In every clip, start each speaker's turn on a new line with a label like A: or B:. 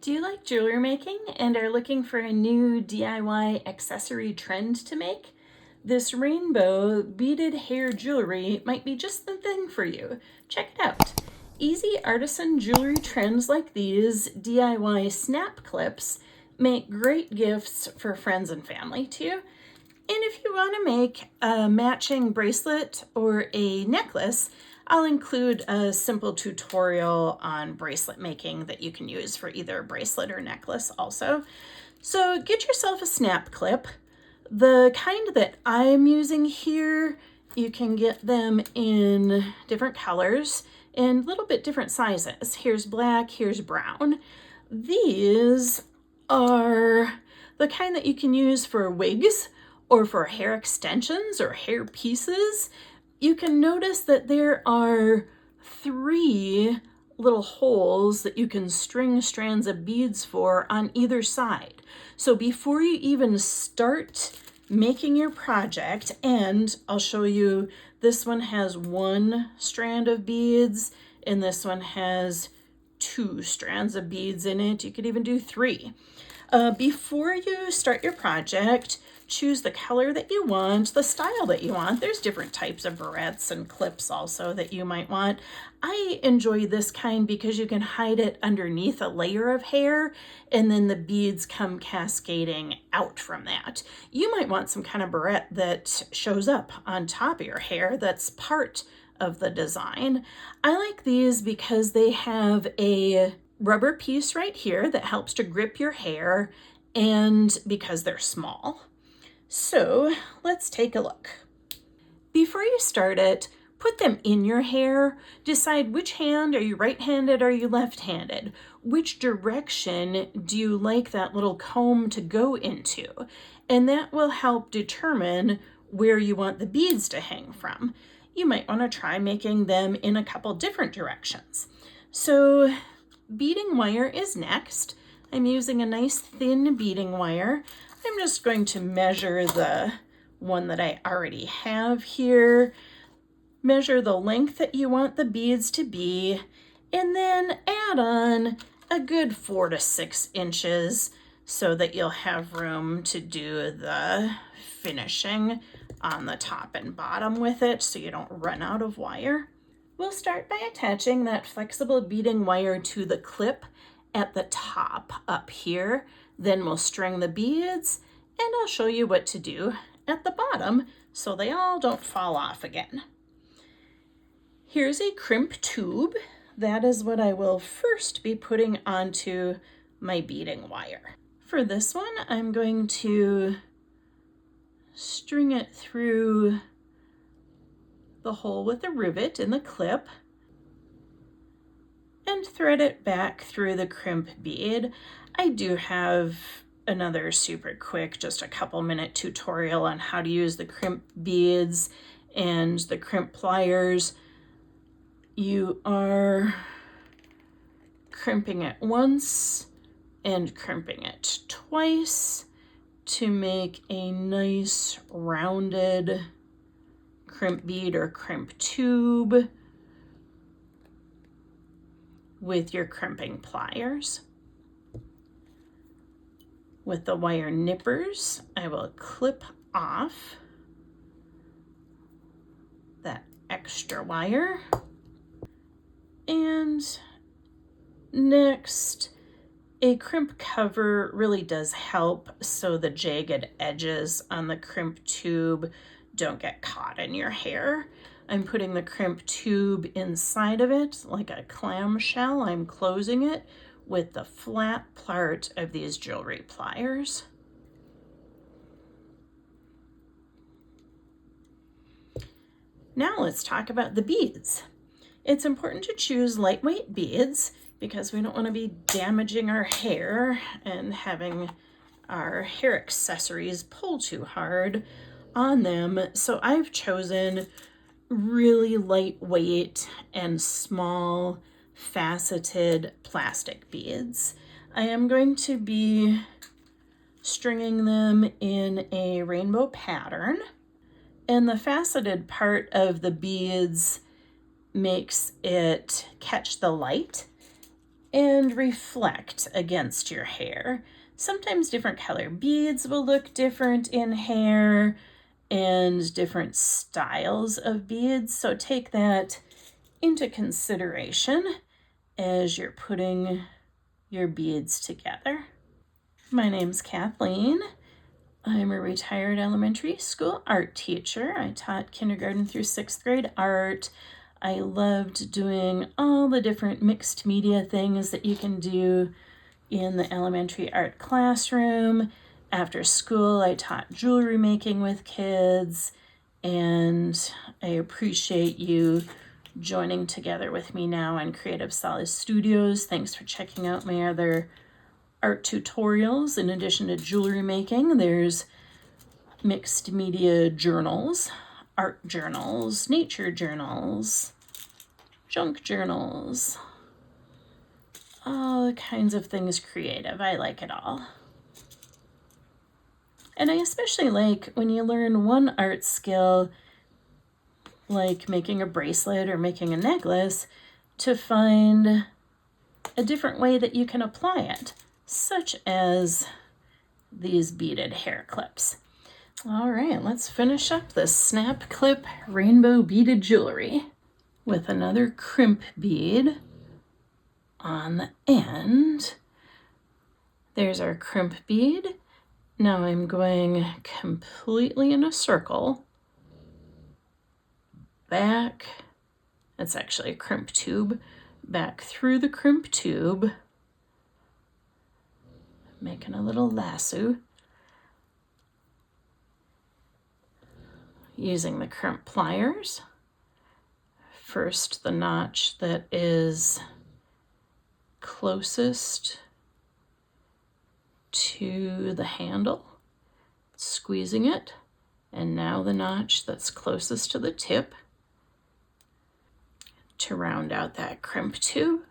A: Do you like jewelry making and are looking for a new DIY accessory trend to make? This rainbow beaded hair jewelry might be just the thing for you. Check it out. Easy artisan jewelry trends like these DIY snap clips make great gifts for friends and family too. And if you want to make a matching bracelet or a necklace, I'll include a simple tutorial on bracelet making that you can use for either a bracelet or necklace also. So get yourself a snap clip. The kind that I'm using here, you can get them in different colors and a little bit different sizes. Here's black, here's brown. These are the kind that you can use for wigs or for hair extensions or hair pieces. You can notice that there are 3 little holes that you can string strands of beads for on either side. So before you even start making your project, and I'll show you, this one has 1 strand of beads and this one has 2 strands of beads in it. You could even do 3. Before you start your project, choose the color that you want, the style that you want. There's different types of barrettes and clips also that you might want. I enjoy this kind because you can hide it underneath a layer of hair and then the beads come cascading out from that. You might want some kind of barrette that shows up on top of your hair that's part of the design. I like these because they have a rubber piece right here that helps to grip your hair, and because they're small. So let's take a look. Before you start it, put them in your hair. Decide which hand, are you right-handed, are you left-handed? Which direction do you like that little comb to go into? And that will help determine where you want the beads to hang from. You might want to try making them in a couple different directions. So beading wire is next. I'm using a nice thin beading wire. I'm just going to measure the one that I already have here. Measure the length that you want the beads to be, and then add on a good 4 to 6 inches so that you'll have room to do the finishing on the top and bottom with it so you don't run out of wire. We'll start by attaching that flexible beading wire to the clip at the top up here. Then we'll string the beads, and I'll show you what to do at the bottom so they all don't fall off again. Here's a crimp tube. That is what I will first be putting onto my beading wire. For this one, I'm going to string it through the hole with the rivet in the clip and thread it back through the crimp bead. I do have another super quick, just a couple minute tutorial on how to use the crimp beads and the crimp pliers. You are crimping it once and crimping it twice to make a nice rounded crimp bead or crimp tube with your crimping pliers. With the wire nippers, I will clip off that extra wire. And next, a crimp cover really does help so the jagged edges on the crimp tube don't get caught in your hair. I'm putting the crimp tube inside of it like a clamshell. I'm closing it with the flat part of these jewelry pliers. Now let's talk about the beads. It's important to choose lightweight beads because we don't want to be damaging our hair and having our hair accessories pull too hard on them. So I've chosen really lightweight and small faceted plastic beads. I am going to be stringing them in a rainbow pattern, and the faceted part of the beads makes it catch the light and reflect against your hair. Sometimes different color beads will look different in hair and different styles of beads, so take that into consideration as you're putting your beads together. My name's Kathleen. I'm a retired elementary school art teacher. I taught kindergarten through 6th grade art. I loved doing all the different mixed media things that you can do in the elementary art classroom. After school, I taught jewelry making with kids, and I appreciate you joining together with me now on Creative Solace Studios. Thanks for checking out my other art tutorials. In addition to jewelry making, there's mixed media journals, art journals, nature journals, junk journals, all kinds of things creative. I like it all. And I especially like when you learn one art skill, like making a bracelet or making a necklace, to find a different way that you can apply it, such as these beaded hair clips. All right, let's finish up this snap clip rainbow beaded jewelry with another crimp bead on the end. There's our crimp bead. Now I'm going completely in a circle back. It's actually a crimp tube. Back through the crimp tube, making a little lasso. Using the crimp pliers. First, the notch that is closest to the handle, squeezing it, and now the notch that's closest to the tip to round out that crimp tube.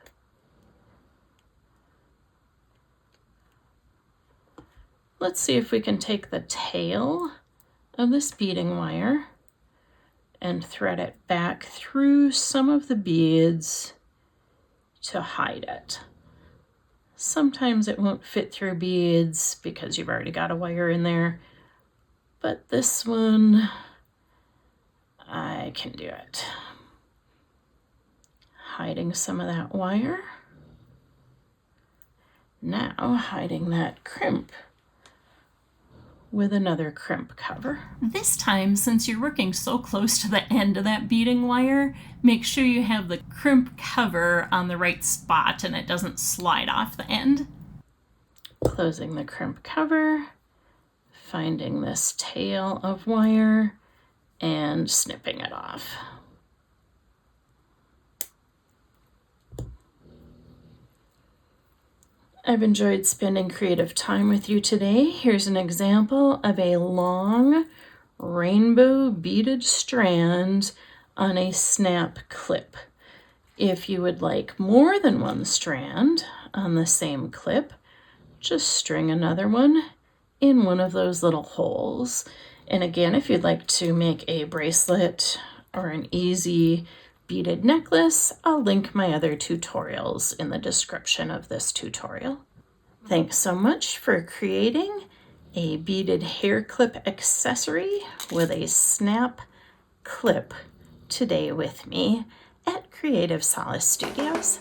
A: Let's see if we can take the tail of this beading wire and thread it back through some of the beads to hide it. Sometimes it won't fit through beads because you've already got a wire in there, but this one, I can do it. Hiding some of that wire. Now hiding that crimp with another crimp cover. This time, since you're working so close to the end of that beading wire, make sure you have the crimp cover on the right spot and it doesn't slide off the end. Closing the crimp cover, finding this tail of wire and snipping it off. I've enjoyed spending creative time with you today. Here's an example of a long rainbow beaded strand on a snap clip. If you would like more than one strand on the same clip, just string another one in one of those little holes. And again, if you'd like to make a bracelet or an easy beaded necklace, I'll link my other tutorials in the description of this tutorial. Thanks so much for creating a beaded hair clip accessory with a snap clip today with me at Creative Solace Studios.